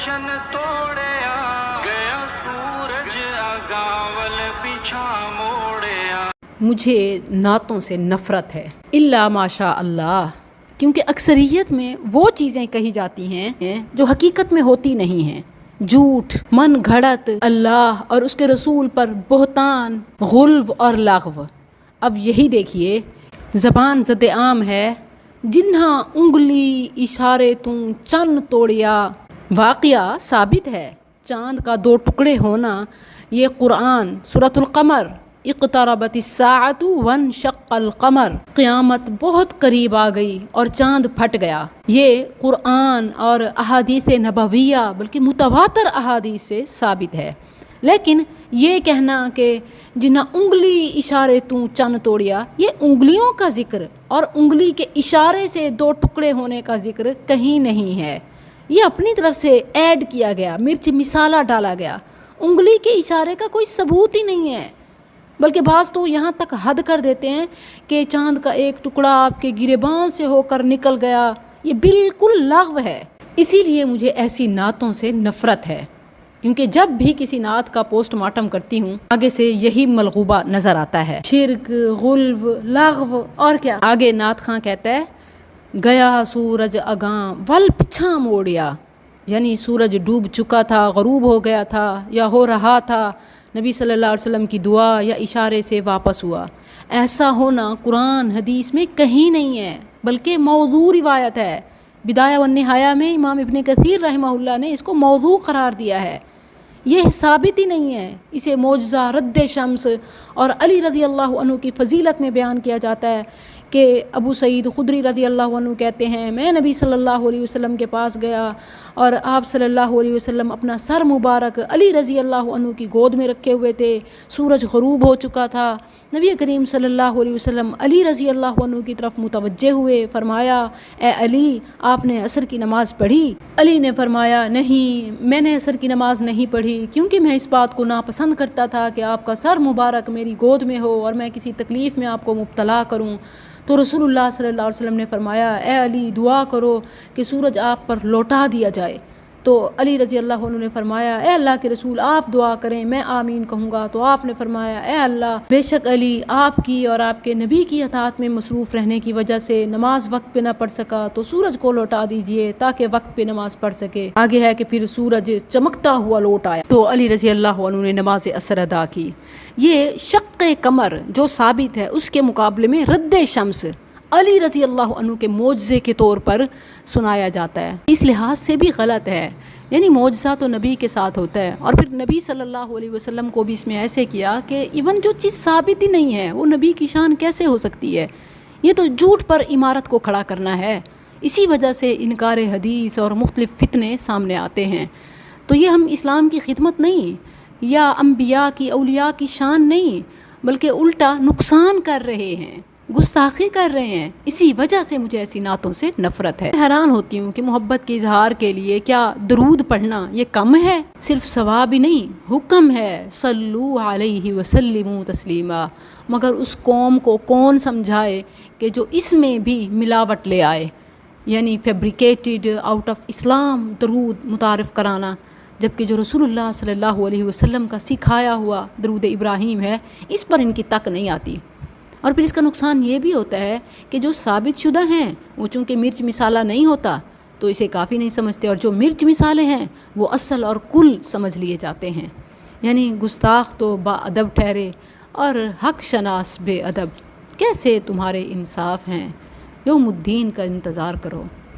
جشن توڑیا گیا سورج اگاول پیچھا موڑیا۔ مجھے نعتوں سے نفرت ہے الا ماشاء اللہ، کیونکہ اکثریت میں وہ چیزیں کہی جاتی ہیں جو حقیقت میں ہوتی نہیں ہیں۔ جھوٹ، من گھڑت، اللہ اور اس کے رسول پر بہتان، غلو اور لغو۔ اب یہی دیکھیے، زبان زد عام ہے، جنہاں انگلی اشارے توں چن توڑیا۔ واقعہ ثابت ہے، چاند کا دو ٹکڑے ہونا۔ یہ قرآن سورۃ القمر، اقتربت الساعۃ وانشق القمر، قیامت بہت قریب آ گئی اور چاند پھٹ گیا۔ یہ قرآن اور احادیث نبویہ بلکہ متواتر احادیث سے ثابت ہے۔ لیکن یہ کہنا کہ جنہاں انگلی اشارے توں چن توڑیا، یہ انگلیوں کا ذکر اور انگلی کے اشارے سے دو ٹکڑے ہونے کا ذکر کہیں نہیں ہے۔ یہ اپنی طرف سے ایڈ کیا گیا، مرچ مسالہ ڈالا گیا۔ انگلی کے اشارے کا کوئی ثبوت ہی نہیں ہے، بلکہ بعض تو یہاں تک حد کر دیتے ہیں کہ چاند کا ایک ٹکڑا آپ کے گریباں سے ہو کر نکل گیا۔ یہ بالکل لغو ہے۔ اسی لیے مجھے ایسی نعتوں سے نفرت ہے، کیونکہ جب بھی کسی نعت کا پوسٹ مارٹم کرتی ہوں آگے سے یہی ملغوبہ نظر آتا ہے، شرک، غلو، لغو اور کیا۔ آگے نعت خاں کہتا ہے گیا سورج اگاں ول پچھا موڑیا، یعنی سورج ڈوب چکا تھا، غروب ہو گیا تھا یا ہو رہا تھا، نبی صلی اللہ علیہ وسلم کی دعا یا اشارے سے واپس ہوا۔ ایسا ہونا قرآن حدیث میں کہیں نہیں ہے، بلکہ موضوع روایت ہے۔ بدایہ والنہایہ میں امام ابن کثیر رحمہ اللہ نے اس کو موضوع قرار دیا ہے۔ یہ ثابت ہی نہیں ہے۔ اسے معجزہ رد شمس اور علی رضی اللہ عنہ کی فضیلت میں بیان کیا جاتا ہے کہ ابو سعید خدری رضی اللہ عنہ کہتے ہیں میں نبی صلی اللہ علیہ وسلم کے پاس گیا اور آپ صلی اللہ علیہ وسلم اپنا سر مبارک علی رضی اللہ عنہ کی گود میں رکھے ہوئے تھے، سورج غروب ہو چکا تھا۔ نبی کریم صلی اللہ علیہ وسلم علی رضی اللہ عنہ کی طرف متوجہ ہوئے، فرمایا اے علی، آپ نے عصر کی نماز پڑھی؟ علی نے فرمایا نہیں، میں نے عصر کی نماز نہیں پڑھی، کیونکہ میں اس بات کو ناپسند کرتا تھا کہ آپ کا سر مبارک میری گود میں ہو اور میں کسی تکلیف میں آپ کو مبتلا کروں۔ تو رسول اللہ صلی اللہ علیہ وسلم نے فرمایا اے علی، دعا کرو کہ سورج آپ پر لوٹا دیا جائے۔ تو علی رضی اللہ عنہ نے فرمایا اے اللہ کے رسول، آپ دعا کریں، میں آمین کہوں گا۔ تو آپ نے فرمایا اے اللہ، بے شک علی آپ کی اور آپ کے نبی کی اطاعت میں مصروف رہنے کی وجہ سے نماز وقت پہ نہ پڑھ سکا، تو سورج کو لوٹا دیجئے تاکہ وقت پہ نماز پڑھ سکے۔ آگے ہے کہ پھر سورج چمکتا ہوا لوٹ آیا تو علی رضی اللہ عنہ نے نماز عصر ادا کی۔ یہ شق قمر جو ثابت ہے، اس کے مقابلے میں رد شمس علی رضی اللہ عنہ کے معجزے کے طور پر سنایا جاتا ہے، اس لحاظ سے بھی غلط ہے۔ یعنی معجزہ تو نبی کے ساتھ ہوتا ہے، اور پھر نبی صلی اللہ علیہ وسلم کو بھی اس میں ایسے کیا کہ ایون جو چیز ثابت ہی نہیں ہے وہ نبی کی شان کیسے ہو سکتی ہے؟ یہ تو جھوٹ پر عمارت کو کھڑا کرنا ہے۔ اسی وجہ سے انکار حدیث اور مختلف فتنے سامنے آتے ہیں۔ تو یہ ہم اسلام کی خدمت نہیں یا انبیاء کی، اولیاء کی شان نہیں، بلکہ الٹا نقصان کر رہے ہیں، گستاخی کر رہے ہیں۔ اسی وجہ سے مجھے ایسی نعتوں سے نفرت ہے۔ حیران ہوتی ہوں کہ محبت کے اظہار کے لیے کیا درود پڑھنا یہ کم ہے؟ صرف ثواب ہی نہیں، حکم ہے صلو علیہ وسلموا تسلیما۔ مگر اس قوم کو کون سمجھائے کہ جو اس میں بھی ملاوٹ لے آئے، یعنی فیبریکیٹڈ آؤٹ آف اسلام درود متعارف کرانا، جبکہ جو رسول اللہ صلی اللہ علیہ وسلم کا سکھایا ہوا درود ابراہیم ہے، اس پر ان کی تک نہیں آتی۔ اور پھر اس کا نقصان یہ بھی ہوتا ہے کہ جو ثابت شدہ ہیں وہ چونکہ مرچ مسالہ نہیں ہوتا تو اسے کافی نہیں سمجھتے، اور جو مرچ مسالے ہیں وہ اصل اور کل سمجھ لیے جاتے ہیں۔ یعنی گستاخ تو با ادب ٹھہرے اور حق شناس بے ادب، کیسے تمہارے انصاف ہیں؟ یوم الدین کا انتظار کرو۔